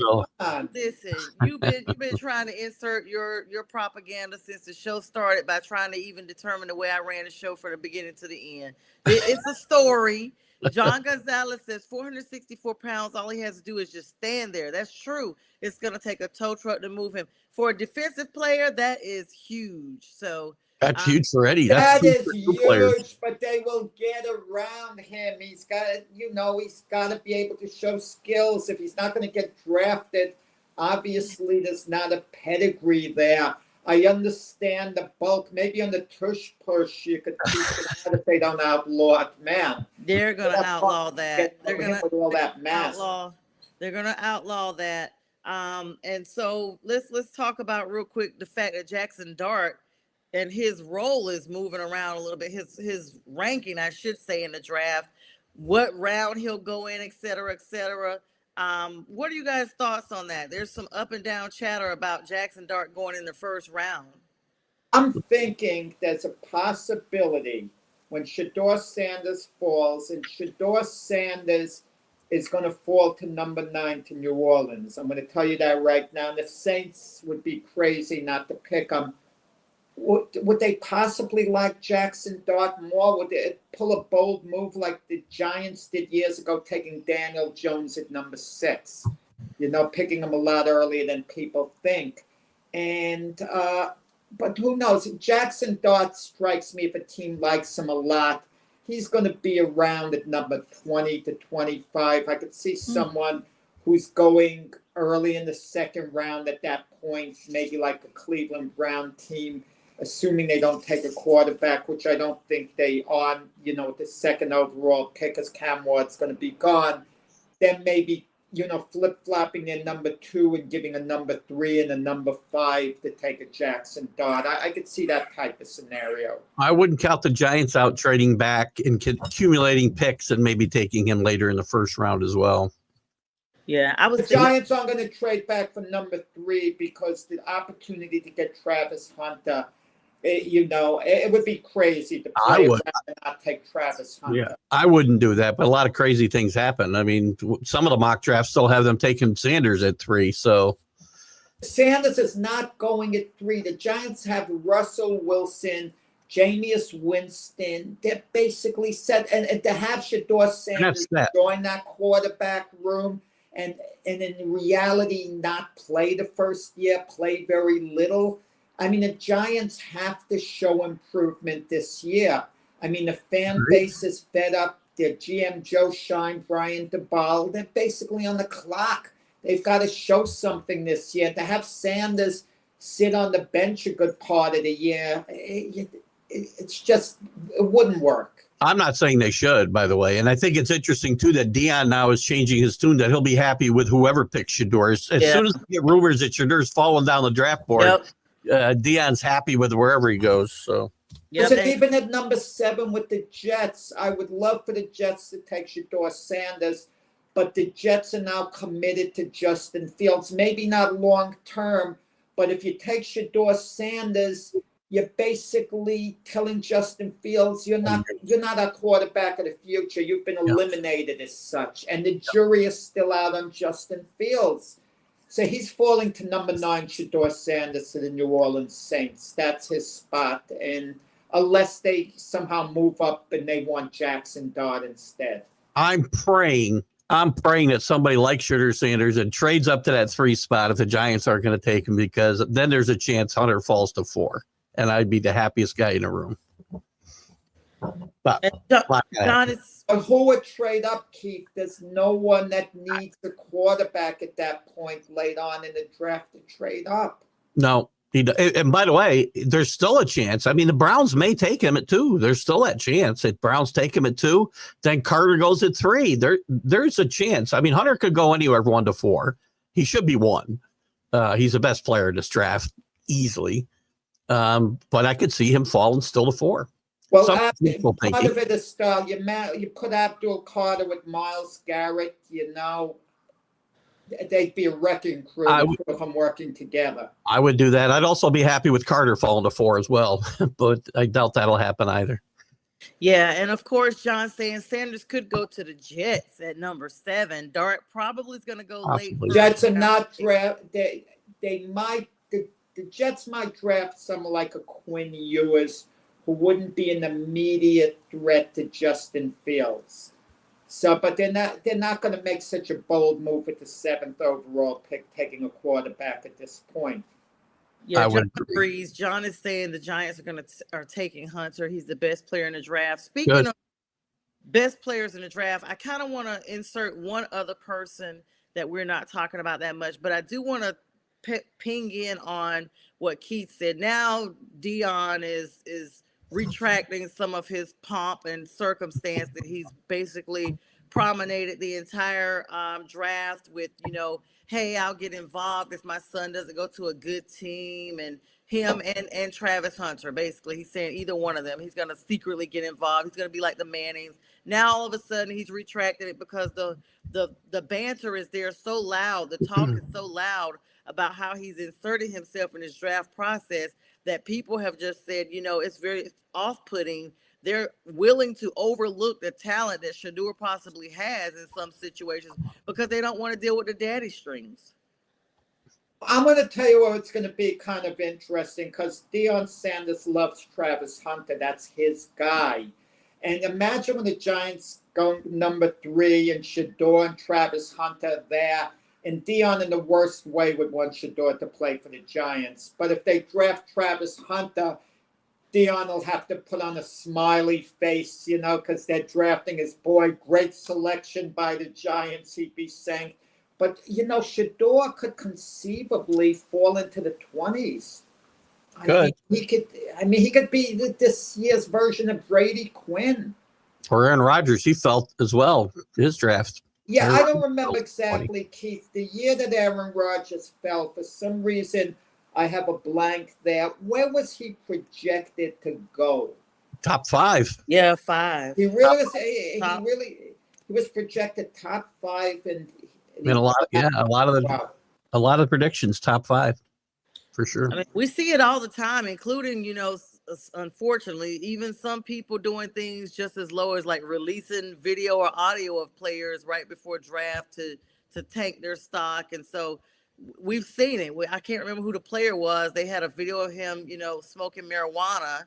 Listen, you've been trying to insert your propaganda since the show started by trying to even determine the way I ran the show from the beginning to the end. It's a story. John Gonzalez says 464 pounds. All he has to do is just stand there. That's true. It's going to take a tow truck to move him. For a defensive player, that is huge. So that's huge for Eddie. That is huge, but they will get around him. He's got to be able to show skills. If he's not going to get drafted, obviously there's not a pedigree there. I understand the bulk. Maybe on the tush push, you could teach them if they don't outlaw it. Man, they're going to outlaw that. They're going to all that mass. They're going to outlaw that. And so let's talk about real quick the fact that Jackson Dart and his role is moving around a little bit. His ranking, I should say, in the draft, what round he'll go in, et cetera, et cetera. What are you guys' thoughts on that? There's some up and down chatter about Jackson Dart going in the first round. I'm thinking there's a possibility when Shedeur Sanders falls, and Shedeur Sanders is going to fall to number 9 to New Orleans. I'm going to tell you that right now. The Saints would be crazy not to pick him. Would they possibly like Jackson Dart more? Would they pull a bold move like the Giants did years ago, taking Daniel Jones at number 6? Picking him a lot earlier than people think. And but who knows? Jackson Dart strikes me, if a team likes him a lot, he's going to be around at number 20 to 25. I could see someone who's going early in the 2nd round at that point, maybe like a Cleveland Brown team, assuming they don't take a quarterback, which I don't think they are, with the 2nd overall pick, as Cam Ward's going to be gone. Then maybe flip-flopping their number 2 and giving a number 3 and a number 5 to take a Jackson Dart. I could see that type of scenario. I wouldn't count the Giants out trading back and accumulating picks and maybe taking him later in the first round as well. Yeah, I was The Giants aren't going to trade back for number 3 because the opportunity to get Travis Hunter, it would be crazy to play around and not take Travis Hunter. Yeah, I wouldn't do that, but a lot of crazy things happen. I mean, some of the mock drafts still have them taking Sanders at 3. So Sanders is not going at 3. The Giants have Russell Wilson, Jameis Winston. They're basically set. And to have Shedeur Sanders join that quarterback room and in reality not play the first year, play very little. I mean, the Giants have to show improvement this year. I mean, the fan base is fed up. Their GM, Joe Shine, Brian DeBall, they're basically on the clock. They've got to show something this year. To have Sanders sit on the bench a good part of the year, it's just, it wouldn't work. I'm not saying they should, by the way. And I think it's interesting, too, that Dion now is changing his tune, that he'll be happy with whoever picks Shedeur. As soon as we get rumors that Shedeur's falling down the draft board, Dion's happy with wherever he goes. So, even at number 7 with the Jets, I would love for the Jets to take Shedeur Sanders, but the Jets are now committed to Justin Fields. Maybe not long term, but if you take Shedeur Sanders, you're basically telling Justin Fields you're not a quarterback of the future. You've been eliminated as such, and the jury is still out on Justin Fields. So he's falling to number 9, Shedeur Sanders, to the New Orleans Saints. That's his spot, and unless they somehow move up and they want Jackson Dart instead. I'm praying that somebody like Shedeur Sanders and trades up to that 3 spot if the Giants aren't going to take him, because then there's a chance Hunter falls to 4. And I'd be the happiest guy in the room. But who would trade up, Keith? There's no one that needs a quarterback at that point late on in the draft to trade up. No. And by the way, there's still a chance. I mean, the Browns may take him at 2. There's still that chance. If Browns take him at 2, then Carter goes at 3. There's a chance. I mean, Hunter could go anywhere 1 to 4. He should be 1. He's the best player in this draft easily. But I could see him falling still to 4. Well, part of it is you put Abdul Carter with Myles Garrett, they'd be a wrecking crew of them working together. I would do that. I'd also be happy with Carter falling to 4 as well, but I doubt that'll happen either. Yeah, and of course, John saying Sanders could go to the Jets at number 7. Dart probably is going to go late. Jets are not draft. They might. The Jets might draft someone like a Quinn Ewers, who wouldn't be an immediate threat to Justin Fields. So, but they're not going to make such a bold move with the 7th overall pick, taking a quarterback at this point. Yeah, John agrees. John is saying the Giants are taking Hunter. He's the best player in the draft. Speaking of best players in the draft, I kind of want to insert one other person that we're not talking about that much, but I do want to ping in on what Keith said. Now Dion is retracting some of his pomp and circumstance that he's basically promenaded the entire draft with, hey, I'll get involved if my son doesn't go to a good team, and him and Travis Hunter. Basically, he's saying either one of them, he's going to secretly get involved. He's going to be like the Mannings. Now, all of a sudden, he's retracted it because the banter is there so loud. The talk is so loud about how he's inserted himself in his draft process that people have just said, it's very off-putting. They're willing to overlook the talent that Shedeur possibly has in some situations because they don't want to deal with the daddy strings. I'm going to tell you what it's going to be kind of interesting because Deion Sanders loves Travis Hunter. That's his guy. And imagine when the Giants go number 3 and Shedeur and Travis Hunter there. And Deion, in the worst way, would want Shedeur to play for the Giants. But if they draft Travis Hunter, Deion will have to put on a smiley face, because they're drafting his boy. Great selection by the Giants, he'd be saying. But, Shedeur could conceivably fall into the 20s. He could be this year's version of Brady Quinn. Or Aaron Rodgers, he felt as well, his draft. Yeah, I Aaron don't remember Rodgers, 20. exactly, Keith. The year that Aaron Rodgers fell, for some reason, I have a blank there. Where was he projected to go? Top 5. Yeah, 5. He really was. Top. He was projected top 5, and I mean, wow. a lot of predictions, top 5 for sure. I mean, we see it all the time, including, unfortunately, even some people doing things just as low as like releasing video or audio of players right before draft to tank their stock. And so we've seen it. I can't remember who the player was. They had a video of him, smoking marijuana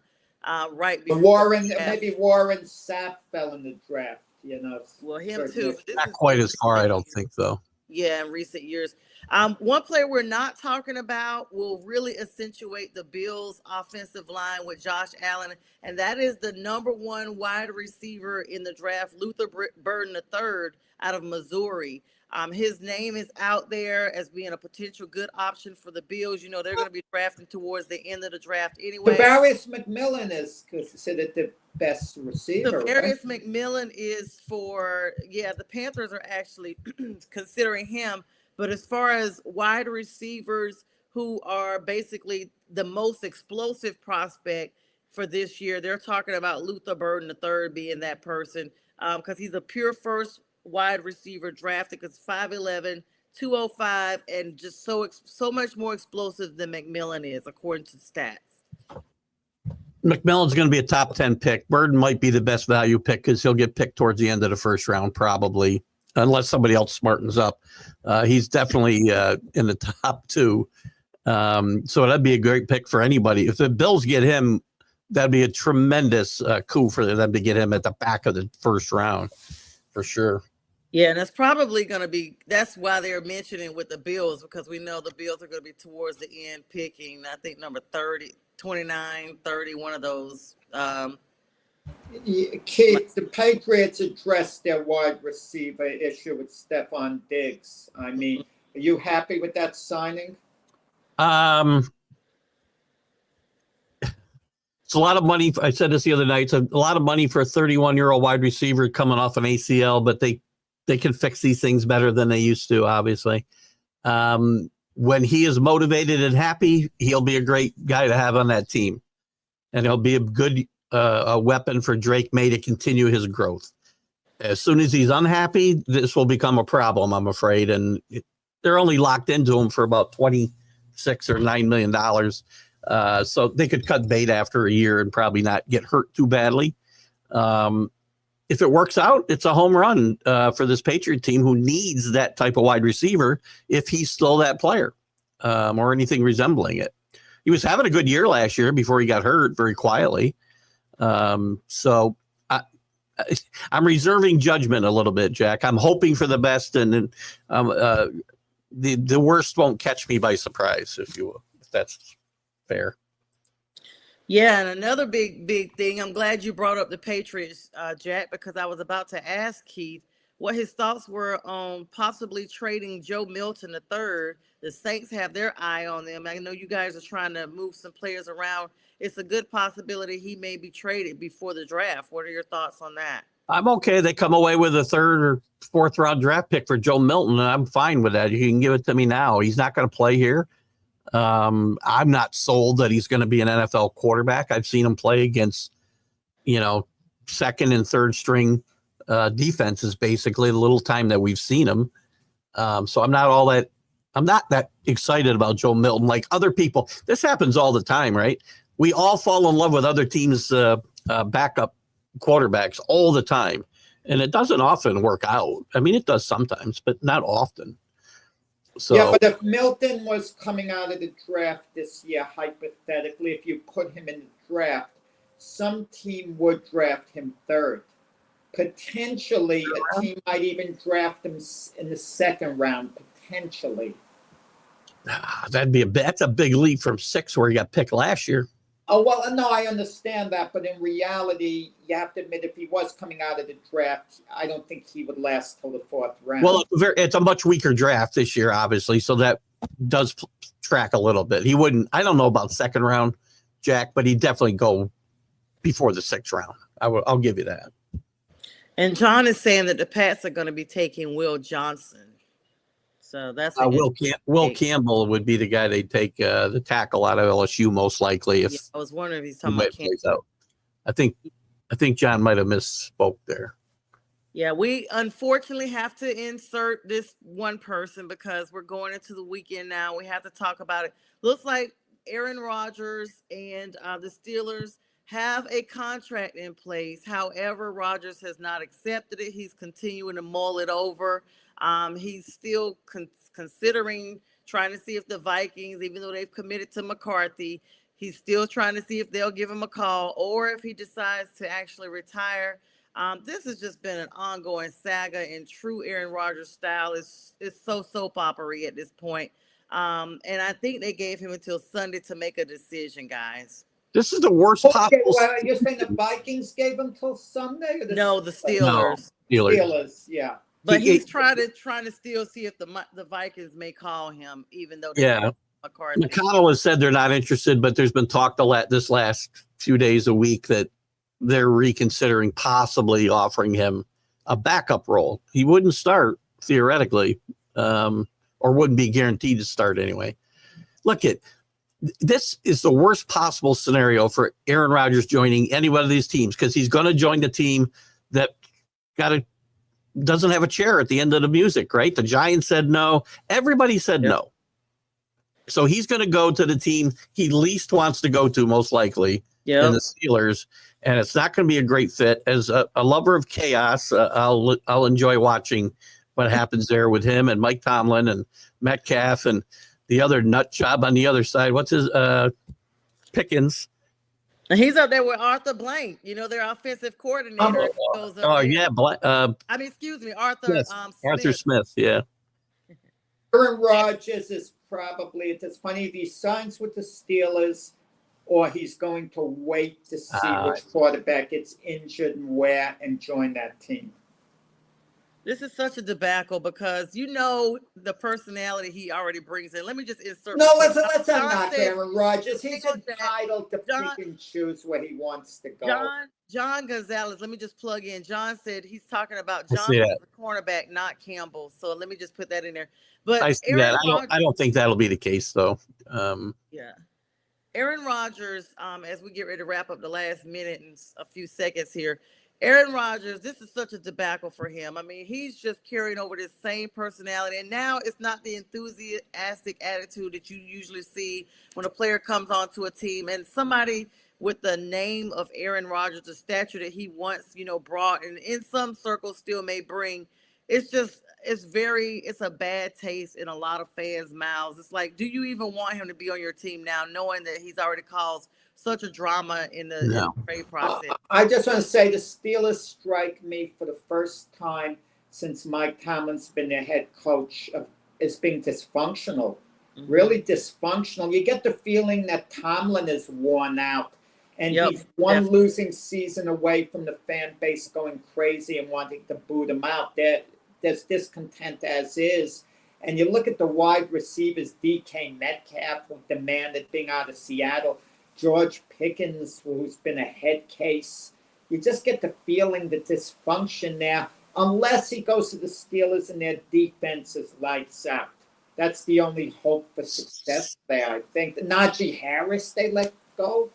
right before. Maybe Warren Sapp fell in the draft. Well, him too. Not quite as far, I don't think, though. Yeah, in recent years. One player we're not talking about will really accentuate the Bills' offensive line with Josh Allen, and that is the number 1 wide receiver in the draft, Luther Burden III out of Missouri. His name is out there as being a potential good option for the Bills. They're going to be drafting towards the end of the draft anyway. Tavarius McMillan is considered the best receiver. Tavarius McMillan is the Panthers are actually considering him. But as far as wide receivers who are basically the most explosive prospect for this year, they're talking about Luther Burden III being that person because he's a pure first wide receiver drafted because 5'11", 205, and just so much more explosive than McMillan is, according to stats. McMillan's going to be a top 10 pick. Burden might be the best value pick because he'll get picked towards the end of the first round, probably, unless somebody else smartens up. He's definitely in the top 2. So that'd be a great pick for anybody. If the Bills get him, that'd be a tremendous coup for them to get him at the back of the first round, for sure. Yeah, and that's probably going to be – that's why they're mentioning with the Bills, because we know the Bills are going to be towards the end picking, I think, number 30, 29, 30, one of those. Keith, the Patriots addressed their wide receiver issue with Stephon Diggs. I mean, are you happy with that signing? It's a lot of money. I said this the other night. It's a lot of money for a 31-year-old wide receiver coming off an ACL, but they can fix these things better than they used to, obviously. When he is motivated and happy, he'll be a great guy to have on that team. And he'll be a good a weapon for Drake May to continue his growth. As soon as he's unhappy, this will become a problem, I'm afraid. And they're only locked into him for about $26 or $9 million. So they could cut bait after a year and probably not get hurt too badly. If it works out, it's a home run for this Patriot team who needs that type of wide receiver if he's still that player or anything resembling it. He was having a good year last year before he got hurt very quietly. So I'm reserving judgment a little bit, Jack. I'm hoping for the best, and the worst won't catch me by surprise, if you will, if that's fair. Yeah, and another big thing, I'm glad you brought up the Patriots, Jack, because I was about to ask Keith what his thoughts were on possibly trading Joe Milton III. The Saints have their eye on them. I know you guys are trying to move some players around. It's a good possibility he may be traded before the draft. What are your thoughts on that? I'm okay. They come away with a 3rd or 4th round draft pick for Joe Milton, and I'm fine with that. You can give it to me now. He's not going to play here. I'm not sold that he's going to be an NFL quarterback. I've seen him play against, 2nd and 3rd string defenses, basically the little time that we've seen him. So I'm not that excited about Joe Milton like other people. This happens all the time, right? We all fall in love with other teams' backup quarterbacks all the time. And it doesn't often work out. I mean, it does sometimes, but not often. So, yeah, but if Milton was coming out of the draft this year, hypothetically, if you put him in the draft, some team would draft him 3rd. Potentially, a team might even draft him in the 2nd round, potentially. That's a big leap from 6 where he got picked last year. Oh, well, no, I understand that. But in reality, you have to admit, if he was coming out of the draft, I don't think he would last till the 4th round. Well, it's a much weaker draft this year, obviously. So that does track a little bit. He wouldn't, I don't know about 2nd round, Jack, but he'd definitely go before the 6th round. I'll give you that. And John is saying that the Pats are going to be taking Will Johnson. So that's Will Campbell would be the guy they'd take the tackle out of LSU most likely if I was wondering if he's talking about plays out. I think John might have misspoke there. Yeah, we unfortunately have to insert this one person because we're going into the weekend now. We have to talk about it. Looks like Aaron Rodgers and the Steelers have a contract in place. However, Rodgers has not accepted it. He's continuing to mull it over. He's still considering trying to see if the Vikings, even though they've committed to McCarthy, he's still trying to see if they'll give him a call or if he decides to actually retire. This has just been an ongoing saga in true Aaron Rodgers style. It's so soap opera-y at this point. And I think they gave him until Sunday to make a decision, guys. This is the worst possible. Well, you're saying the Vikings gave him till Sunday? Or no, the Steelers. No, Steelers, yeah. But he's trying to still see if the Vikings may call him, even though McCarthy. McConnell has said they're not interested, but there's been talk this last few days a week that they're reconsidering possibly offering him a backup role. He wouldn't start theoretically, or wouldn't be guaranteed to start anyway. This is the worst possible scenario for Aaron Rodgers joining any one of these teams because he's going to join the team that doesn't have a chair at the end of the music, right? The Giants said no. Everybody said no. So he's going to go to the team he least wants to go to, most likely, in the Steelers. And it's not going to be a great fit. As a lover of chaos, I'll enjoy watching what happens there with him and Mike Tomlin and Metcalf and the other nut job on the other side. What's his Pickens? And he's up there with Arthur Blank, their offensive coordinator. Excuse me, Arthur Smith. Yeah. Aaron Rodgers is probably, it's funny, if he signs with the Steelers or he's going to wait to see which quarterback gets injured and where and join that team. This is such a debacle because the personality he already brings in. Let me just insert. No, let's not knock Aaron Rodgers. He's entitled to pick and choose where he wants to go. John Gonzalez, let me just plug in. John said he's talking about Johnson as a cornerback, not Campbell. So let me just put that in there. But I don't think that'll be the case, though. Aaron Rodgers, as we get ready to wrap up the last minute and a few seconds here, Aaron Rodgers, this is such a debacle for him. I mean, he's just carrying over this same personality. And now it's not the enthusiastic attitude that you usually see when a player comes onto a team. And somebody with the name of Aaron Rodgers, the stature that he once, brought and in some circles still may bring, it's a bad taste in a lot of fans' mouths. It's like, do you even want him to be on your team now, knowing that he's already caused such a drama in the trade process? I just want to say the Steelers strike me for the first time since Mike Tomlin's been their head coach as being dysfunctional, really dysfunctional. You get the feeling that Tomlin is worn out and he's one losing season away from the fan base going crazy and wanting to boot him out. There's discontent as is. And you look at the wide receivers, DK Metcalf, who demanded being out of Seattle, George Pickens, who's been a head case. You just get the feeling that dysfunction there, unless he goes to the Steelers and their defense is lights out. That's the only hope for success there, I think. Najee Harris, they let go.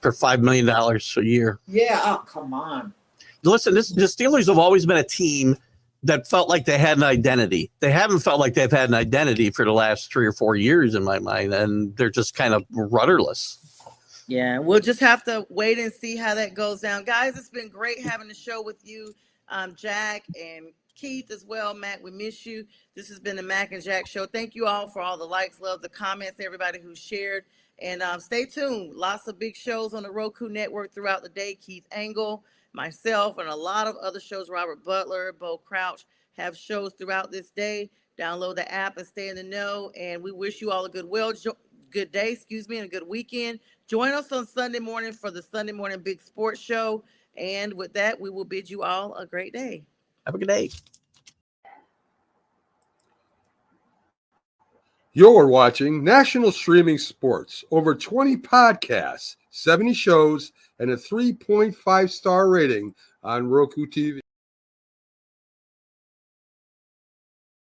For $5 million a year. Yeah, oh, come on. Listen, the Steelers have always been a team that felt like they had an identity. They haven't felt like they've had an identity for the last 3 or 4 years in my mind, and they're just kind of rudderless. Yeah, we'll just have to wait and see how that goes down. Guys, it's been great having the show with you, Jack and Keith as well. Matt, we miss you. This has been the Mac and Jack Show. Thank you all for all the likes, love, the comments, everybody who shared. And stay tuned. Lots of big shows on the Roku network throughout the day. Keith Engle, myself, and a lot of other shows. Robert Butler, Bo Crouch have shows throughout this day. Download the app and stay in the know. And we wish you all a good day, and a good weekend. Join us on Sunday morning for the Sunday Morning Big Sports Show. And with that, we will bid you all a great day. Have a good day. You're watching National Streaming Sports. Over 20 podcasts, 70 shows, and a 3.5-star rating on Roku TV.